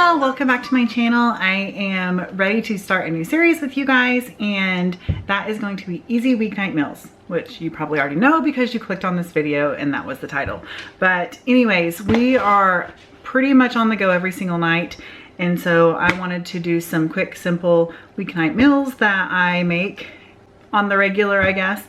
y'all, welcome back to my channel. I am ready to start a new series with you guys, and that is going to be easy weeknight meals, which you probably already know because you clicked on this video and that was the title. But anyways, we are pretty much on the go every single night, and so I wanted to do some quick, simple weeknight meals that I make on the regular, I guess.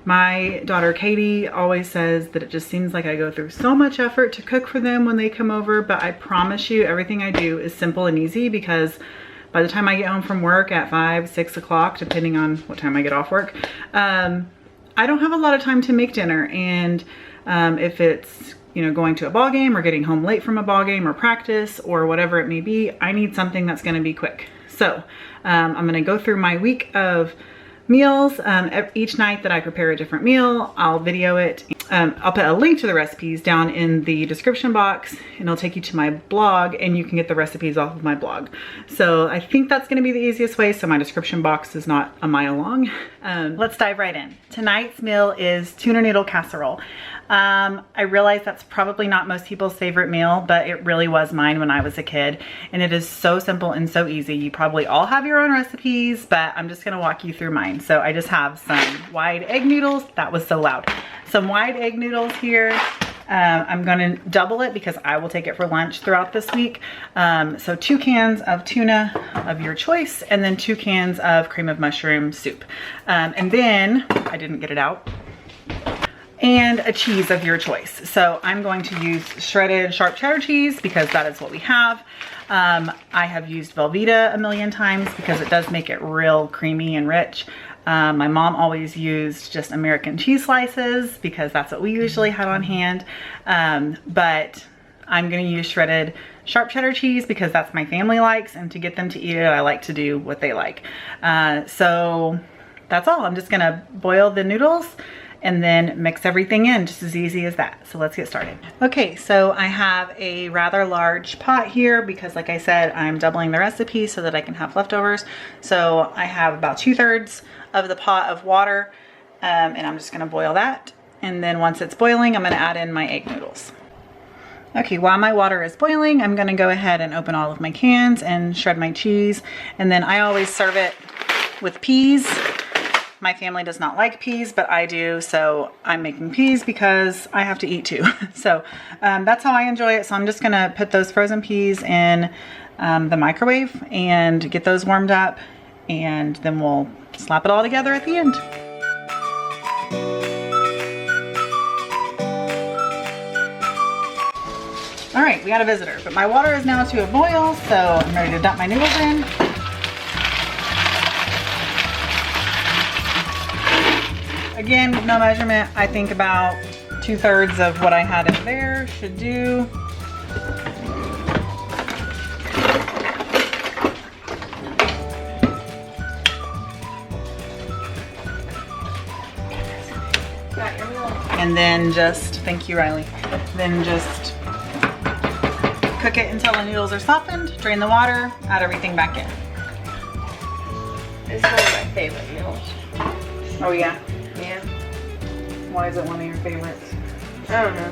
My daughter Katie always says that it just seems like I go through so much effort to cook for them when they come over, but I promise you everything I do is simple and easy, because by the time I get home from work at 5, 6 o'clock, depending on what time I get off work, I don't have a lot of time to make dinner. And if it's, you know, going to a ball game or getting home late from a ball game or practice or whatever it may be, I need something that's going to be quick. So I'm going to go through my week of meals. Each night that I prepare a different meal, I'll video it. I'll put a link to the recipes down in the description box, and it'll take you to my blog, and you can get the recipes off of my blog. So I think that's going to be the easiest way, so my description box is not a mile long. Let's dive right in. Tonight's meal is tuna noodle casserole. I realize that's probably not most people's favorite meal, but it really was mine when I was a kid, and it is so simple and so easy. You probably all have your own recipes, but I'm just gonna walk you through mine. So I just have some wide egg noodles. That was so loud. Some wide egg noodles here. I'm gonna double it because I will take it for lunch throughout this week. So 2 cans of tuna of your choice, and then 2 cans of cream of mushroom soup. And then, I didn't get it out, and a cheese of your choice. So I'm going to use shredded sharp cheddar cheese because that is what we have. I have used Velveeta a million times because it does make it real creamy and rich. My mom always used just American cheese slices because that's what we usually had on hand. But I'm gonna use shredded sharp cheddar cheese because that's my family likes, and to get them to eat it, I like to do what they like. So that's all. I'm just gonna boil the noodles and then mix everything in, just as easy as that. So let's get started. Okay, so I have a rather large pot here because, like I said, I'm doubling the recipe so that I can have leftovers. So I have about 2/3 of the pot of water, and I'm just gonna boil that. And then once it's boiling, I'm gonna add in my egg noodles. Okay, while my water is boiling, I'm gonna go ahead and open all of my cans and shred my cheese. And then I always serve it with peas. My family does not like peas, but I do, so I'm making peas because I have to eat too. So that's how I enjoy it. So I'm just gonna put those frozen peas in the microwave and get those warmed up, and then we'll slap it all together at the end. All right, we got a visitor, but my water is now to a boil, so I'm ready to dump my noodles in. Again, no measurement. I think about 2/3 of what I had in there should do. And then just, thank you, Riley. Then just cook it until the noodles are softened, drain the water, add everything back in. It's one of my favorite meals. Oh yeah? Yeah. Why is it one of your favorites? I don't know.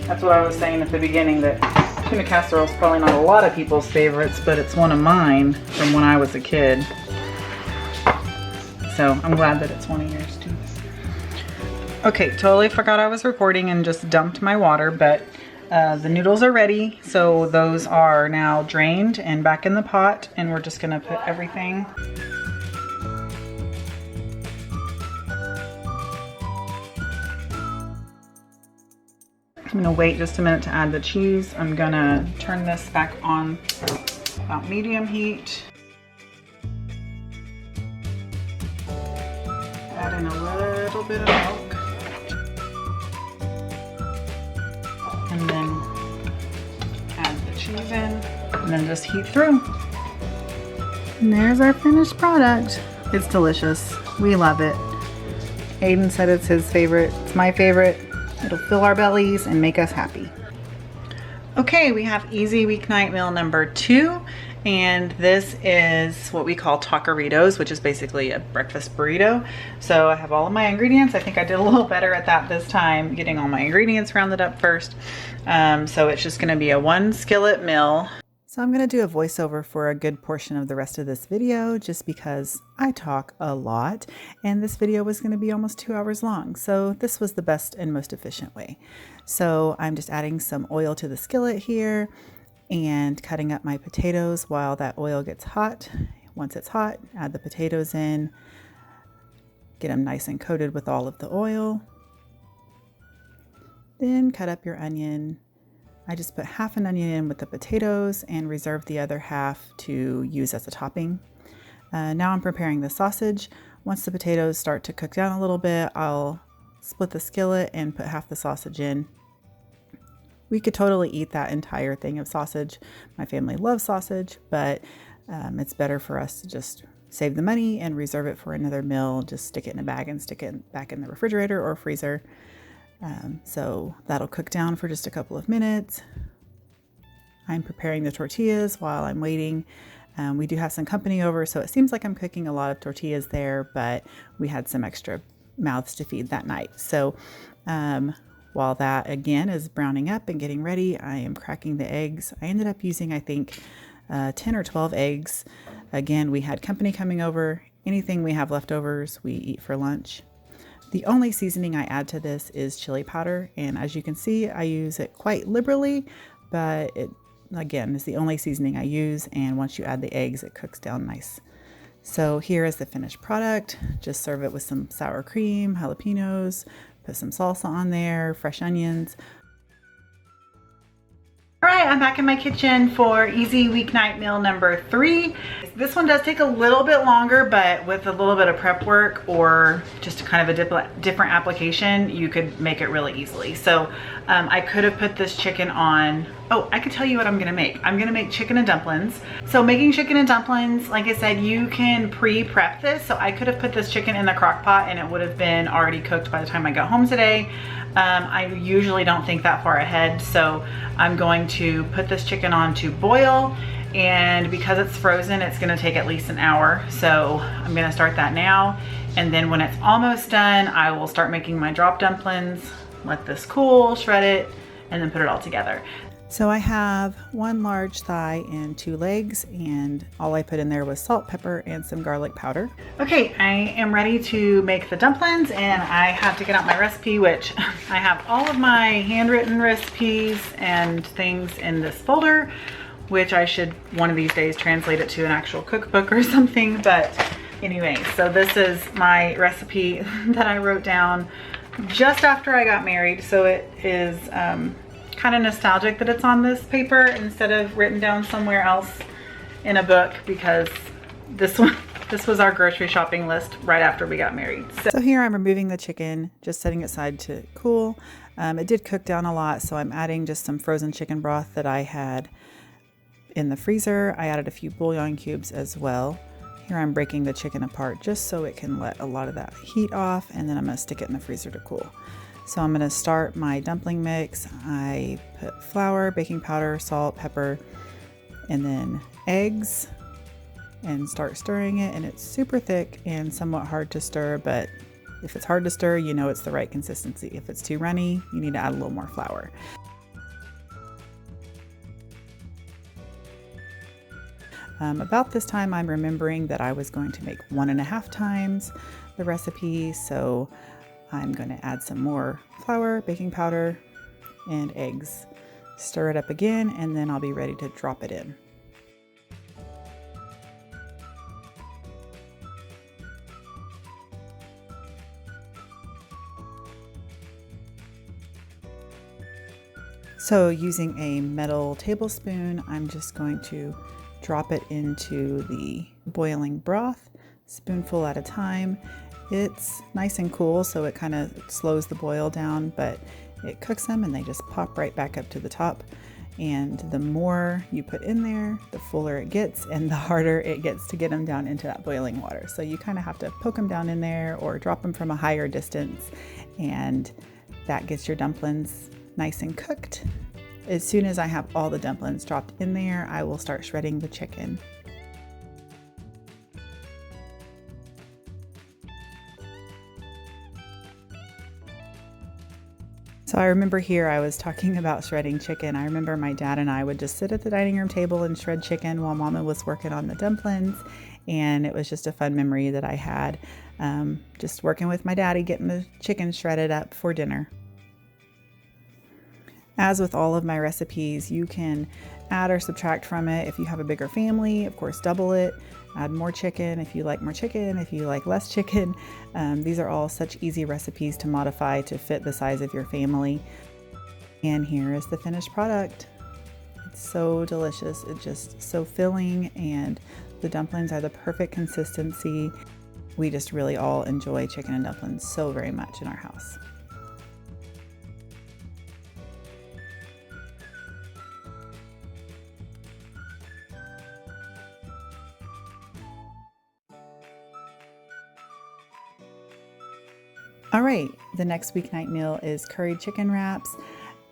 That's what I was saying at the beginning, that tuna casserole is probably not a lot of people's favorites, but it's one of mine from when I was a kid. So I'm glad that it's one of yours too. Okay, totally forgot I was recording and just dumped my water, but the noodles are ready. So those are now drained and back in the pot, and we're just gonna put everything. I'm gonna wait just a minute to add the cheese. I'm gonna turn this back on about medium heat. Add in a little bit of milk. And then add the cheese in, and then just heat through. And there's our finished product. It's delicious. We love it. Aiden said it's his favorite. It's my favorite. It'll fill our bellies and make us happy. Okay, we have easy weeknight meal number 2, And this is what we call taqueritos, which is basically a breakfast burrito. So I have all of my ingredients. I think I did a little better at that this time, getting all my ingredients rounded up first. So it's just gonna be a 1 skillet meal. So I'm gonna do a voiceover for a good portion of the rest of this video, just because I talk a lot, and this video was gonna be almost 2 hours long. So this was the best and most efficient way. So I'm just adding some oil to the skillet here and cutting up my potatoes while that oil gets hot. Once it's hot, add the potatoes in, get them nice and coated with all of the oil. Then cut up your onion. I just put half an onion in with the potatoes and reserve the other half to use as a topping. Now I'm preparing the sausage. Once the potatoes start to cook down a little bit, I'll split the skillet and put half the sausage in. We could totally eat that entire thing of sausage. My family loves sausage, but it's better for us to just save the money and reserve it for another meal. Just stick it in a bag and stick it back in the refrigerator or freezer. So that'll cook down for just a couple of minutes. I'm preparing the tortillas while I'm waiting. We do have some company over, so it seems like I'm cooking a lot of tortillas there, but we had some extra mouths to feed that night. So while that again is browning up and getting ready, I am cracking the eggs. I ended up using, I think, 10 or 12 eggs. Again, we had company coming over. Anything we have leftovers, we eat for lunch. The only seasoning I add to this is chili powder, and as you can see, I use it quite liberally, but it, again, is the only seasoning I use, and once you add the eggs, it cooks down nice. So here is the finished product. Just serve it with some sour cream, jalapenos, put some salsa on there, fresh onions. All right, I'm back in my kitchen for easy weeknight meal number 3. This one does take a little bit longer, but with a little bit of prep work or just kind of a different application, you could make it really easily. So I could have put this chicken on, oh, I could tell you what I'm gonna make. I'm gonna make chicken and dumplings. So making chicken and dumplings, like I said, you can pre-prep this. So I could have put this chicken in the crock pot and it would have been already cooked by the time I got home today. I usually don't think that far ahead, so I'm going to put this chicken on to boil, and because it's frozen, it's gonna take at least an hour. So I'm gonna start that now, and then when it's almost done, I will start making my drop dumplings, let this cool, shred it, and then put it all together. So I have 1 large thigh and 2 legs, and all I put in there was salt, pepper, and some garlic powder. Okay, I am ready to make the dumplings, and I have to get out my recipe, which I have all of my handwritten recipes and things in this folder, which I should one of these days translate it to an actual cookbook or something. But anyway, so this is my recipe that I wrote down just after I got married. So it is kind of nostalgic that it's on this paper instead of written down somewhere else in a book, because this was our grocery shopping list right after we got married. So here I'm removing the chicken, just setting it aside to cool. It did cook down a lot, so I'm adding just some frozen chicken broth that I had in the freezer. I added a few bouillon cubes as well. Here I'm breaking the chicken apart just so it can let a lot of that heat off, and then I'm going to stick it in the freezer to cool. So I'm going to start my dumpling mix. I put flour, baking powder, salt, pepper, and then eggs, and start stirring it. And it's super thick and somewhat hard to stir, but if it's hard to stir, you know it's the right consistency. If it's too runny, you need to add a little more flour. About this time, I'm remembering that I was going to make 1.5 times the recipe, so I'm going to add some more flour, baking powder, and eggs. Stir it up again, and then I'll be ready to drop it in. So using a metal tablespoon, I'm just going to drop it into the boiling broth, spoonful at a time. It's nice and cool, so it kind of slows the boil down, but it cooks them and they just pop right back up to the top. And the more you put in there, the fuller it gets and the harder it gets to get them down into that boiling water. So you kind of have to poke them down in there or drop them from a higher distance, and that gets your dumplings nice and cooked. As soon as I have all the dumplings dropped in there, I will start shredding the chicken. So I remember here I was talking about shredding chicken. I remember my dad and I would just sit at the dining room table and shred chicken while Mama was working on the dumplings. And it was just a fun memory that I had, just working with my daddy, getting the chicken shredded up for dinner. As with all of my recipes, you can add or subtract from it. If you have a bigger family, of course, double it. Add more chicken if you like more chicken, if you like less chicken. These are all such easy recipes to modify to fit the size of your family. And here is the finished product. It's so delicious. It's just so filling, and the dumplings are the perfect consistency. We just really all enjoy chicken and dumplings so very much in our house. All right, the next weeknight meal is curried chicken wraps,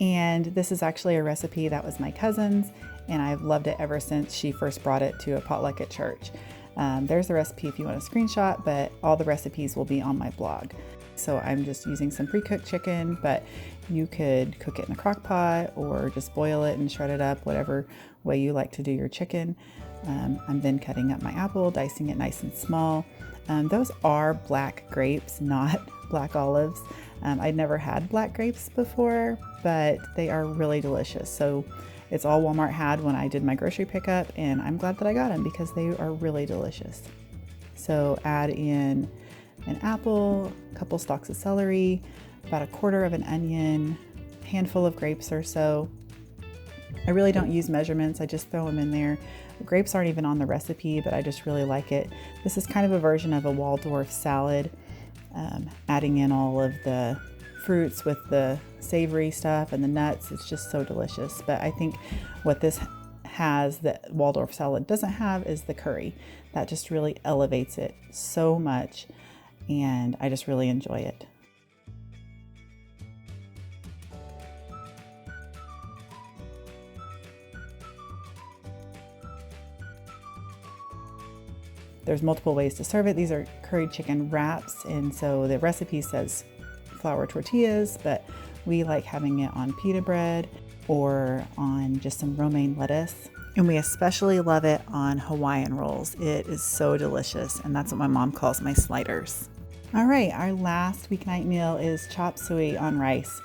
and this is actually a recipe that was my cousin's, and I've loved it ever since she first brought it to a potluck at church. There's the recipe if you want a screenshot, but all the recipes will be on my blog. So I'm just using some pre-cooked chicken, but you could cook it in a crock pot or just boil it and shred it up, whatever way you like to do your chicken. I'm then cutting up my apple, dicing it nice and small. Those are black grapes, not black olives. I'd never had black grapes before, but they are really delicious. So it's all Walmart had when I did my grocery pickup, and I'm glad that I got them because they are really delicious. So add in an apple, a couple stalks of celery, about a quarter of an onion, a handful of grapes or so. I really don't use measurements, I just throw them in there. The grapes aren't even on the recipe, but I just really like it. This is kind of a version of a Waldorf salad, adding in all of the fruits with the savory stuff and the nuts. It's just so delicious. But I think what this has that Waldorf salad doesn't have is the curry. That just really elevates it so much, and I just really enjoy it. There's multiple ways to serve it. These are curried chicken wraps, and so the recipe says flour tortillas, but we like having it on pita bread or on just some romaine lettuce. And we especially love it on Hawaiian rolls. It is so delicious, and that's what my mom calls my sliders. All right, our last weeknight meal is chopped suey on rice.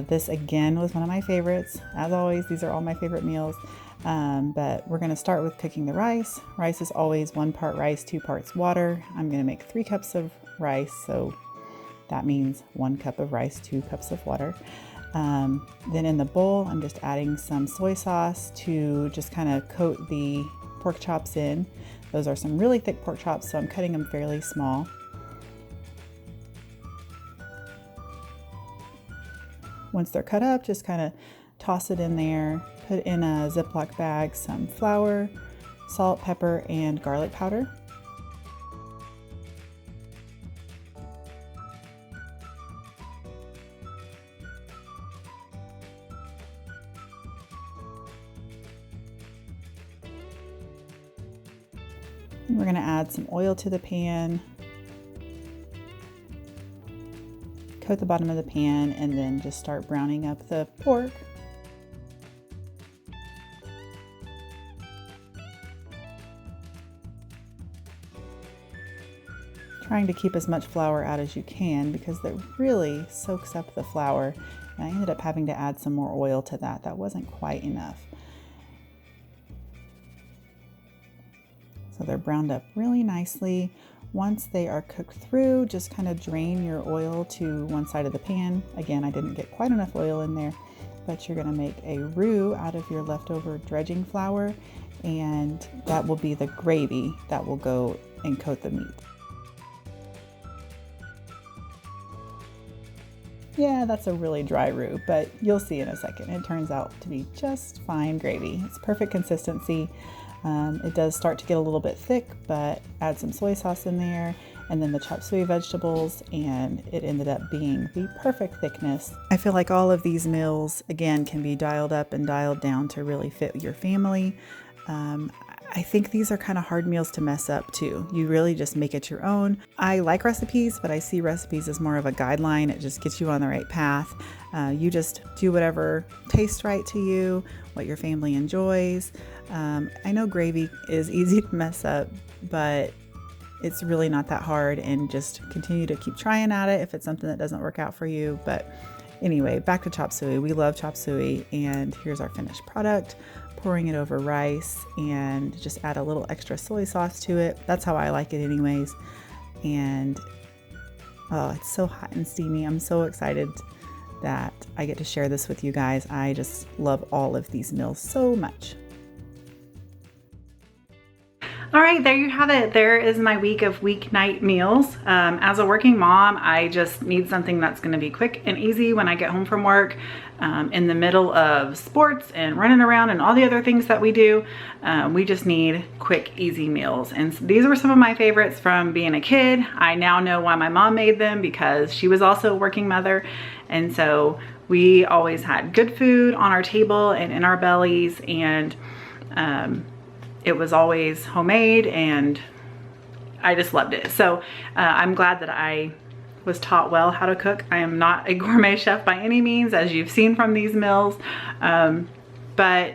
This again was one of my favorites. As always, these are all my favorite meals. But we're going to start with cooking the rice. Rice is always 1 part rice, 2 parts water. I'm going to make 3 cups of rice, so that means 1 cup of rice, 2 cups of water. Then in the bowl, I'm just adding some soy sauce to just kind of coat the pork chops in. Those are some really thick pork chops, so I'm cutting them fairly small. Once they're cut up, just kind of toss it in there, put in a Ziploc bag some flour, salt, pepper, and garlic powder. We're going to add some oil to the pan, coat the bottom of the pan, and then just start browning up the pork. Trying to keep as much flour out as you can because that really soaks up the flour. And I ended up having to add some more oil to that. That wasn't quite enough. So they're browned up really nicely. Once they are cooked through, just kind of drain your oil to one side of the pan. Again, I didn't get quite enough oil in there, but you're going to make a roux out of your leftover dredging flour, and that will be the gravy that will go and coat the meat. Yeah, that's a really dry roux, but you'll see in a second. It turns out to be just fine gravy. It's perfect consistency. It does start to get a little bit thick, but add some soy sauce in there and then the chop suey vegetables, and it ended up being the perfect thickness. I feel like all of these meals, again, can be dialed up and dialed down to really fit your family. I think these are kind of hard meals to mess up too. You really just make it your own. I like recipes, but I see recipes as more of a guideline. It just gets you on the right path. You just do whatever tastes right to you, what your family enjoys. I know gravy is easy to mess up, but it's really not that hard, and just continue to keep trying at it if it's something that doesn't work out for you. But anyway, back to chop suey. We love chop suey, and here's our finished product. Pouring it over rice and just add a little extra soy sauce to it. That's how I like it anyways. And oh, it's so hot and steamy. I'm so excited that I get to share this with you guys. I just love all of these meals so much. All right, there you have it. There is my week of weeknight meals. As a working mom, I just need something that's gonna be quick and easy when I get home from work, in the middle of sports and running around and all the other things that we do. We just need quick, easy meals. And these were some of my favorites from being a kid. I now know why my mom made them, because she was also a working mother. And so we always had good food on our table and in our bellies, and it was always homemade, and I just loved it. So I'm glad that I was taught well how to cook. I am not a gourmet chef by any means, as you've seen from these meals, but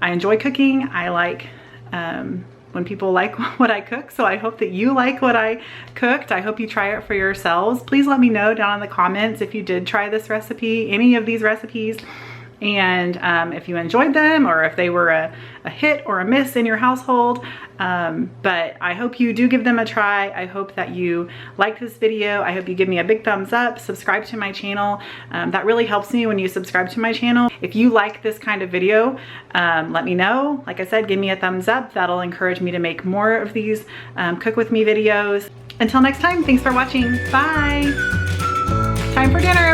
I enjoy cooking. I like when people like what I cook, so I hope that you like what I cooked. I hope you try it for yourselves. Please let me know down in the comments if you did try this recipe, any of these recipes, and if you enjoyed them, or if they were a hit or a miss in your household. But I hope you do give them a try. I hope that you like this video. I hope you give me a big thumbs up, subscribe to my channel. That really helps me when you subscribe to my channel. If you like this kind of video, let me know. Like I said, give me a thumbs up. That'll encourage me to make more of these cook with me videos. Until next time, thanks for watching. Bye. Time for dinner.